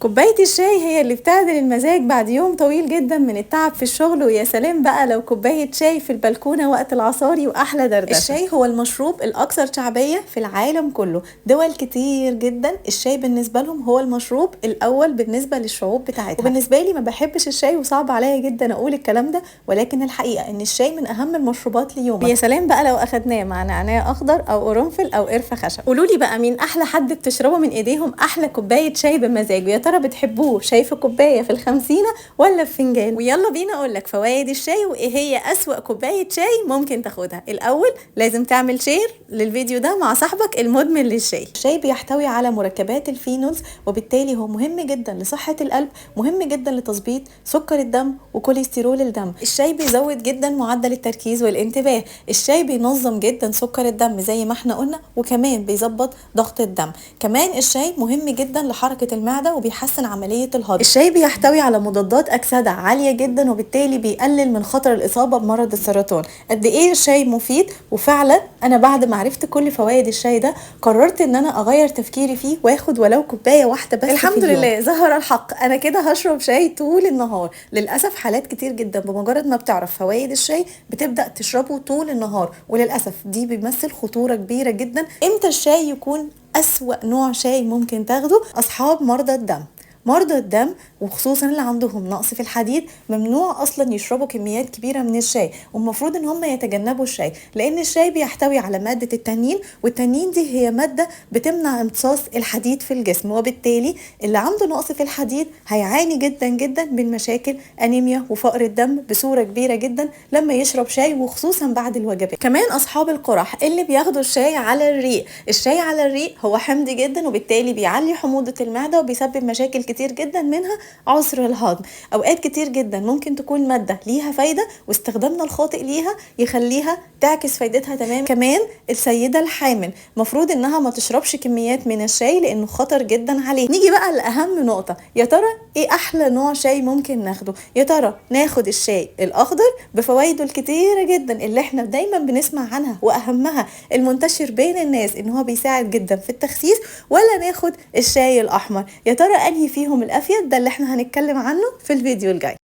كوباية الشاي هي اللي بتعدل المزاج بعد يوم طويل جدا من التعب في الشغل، ويا سلام بقى لو كوباية شاي في البلكونة وقت العصاري وأحلى دردشة. الشاي هو المشروب الأكثر شعبية في العالم كله، دول كتير جدا الشاي بالنسبة لهم هو المشروب الأول بالنسبة للشعوب بتاعتها. وبالنسبة لي ما بحبش الشاي وصعب عليا جدا أقول الكلام ده، ولكن الحقيقة إن الشاي من أهم المشروبات ليومك. يا سلام بقى لو أخدناه مع نعناع أخضر أو قرنفل أو قرفة خشب. قولولي بقى مين أحلى حد بتشربه من إيديهم أحلى كوباية شاي بمزاج؟ يا ترى بتحبوه شاي في كوبايه في الخمسينه ولا في فنجان؟ ويلا بينا اقولك فوائد الشاي وايه هي اسوأ كوبايه شاي ممكن تاخدها. الاول لازم تعمل شير للفيديو ده مع صاحبك المدمن للشاي. الشاي بيحتوي على مركبات الفينولز، وبالتالي هو مهم جدا لصحه القلب، مهم جدا لتظبيط سكر الدم وكوليسترول الدم. الشاي بيزود جدا معدل التركيز والانتباه. الشاي بينظم جدا سكر الدم زي ما احنا قلنا، وكمان بيظبط ضغط الدم. كمان الشاي مهم جدا لحركه المعده وبيحسن عمليه الهضم. الشاي بيحتوي على مضادات اكسده عاليه جدا، وبالتالي بيقلل من خطر الاصابه بمرض السرطان. قد ايه الشاي مفيد؟ وفعلا انا بعد ما عرفت كل فوائد الشاي ده قررت ان انا اغير تفكيري فيه واخد ولو كوبايه واحده بس. الحمد لله ظهر الحق، انا كده هشرب شاي طول النهار. للاسف حالات كتير جدا بمجرد ما بتعرف فوائد الشاي بتبدا تشربه طول النهار، وللاسف دي بيمثل خطوره كبيره جدا. امتى الشاي يكون أسوأ نوع شاي ممكن تاخده؟ أصحاب مرضى الدم. مرضى الدم وخصوصا اللي عندهم نقص في الحديد ممنوع اصلا يشربوا كميات كبيره من الشاي، والمفروض ان هم يتجنبوا الشاي، لان الشاي بيحتوي على ماده التانين، والتانين دي هي ماده بتمنع امتصاص الحديد في الجسم، وبالتالي اللي عنده نقص في الحديد هيعاني جدا جدا من مشاكل انيميا وفقر الدم بصوره كبيره جدا لما يشرب شاي، وخصوصا بعد الوجبات. كمان اصحاب القرح اللي بياخدوا الشاي على الريق. الشاي على الريق هو حمضي جدا، وبالتالي بيعلي حموضه المعده وبيسبب مشاكل كتير جدا منها عسر الهضم. اوقات كتير جدا ممكن تكون ماده ليها فايده واستخدامنا الخاطئ ليها يخليها تعكس فايدتها تماما. كمان السيده الحامل مفروض انها ما تشربش كميات من الشاي لانه خطر جدا عليه. نيجي بقى لاهم نقطه، يا ترى ايه احلى نوع شاي ممكن ناخده؟ يا ترى ناخد الشاي الاخضر بفوائده الكتيره جدا اللي احنا دايما بنسمع عنها، واهمها المنتشر بين الناس ان هو بيساعد جدا في التخسيس، ولا ناخد الشاي الاحمر؟ يا ترى انهي فيهم الافيد؟ ده اللي احنا هنتكلم عنه في الفيديو الجاي.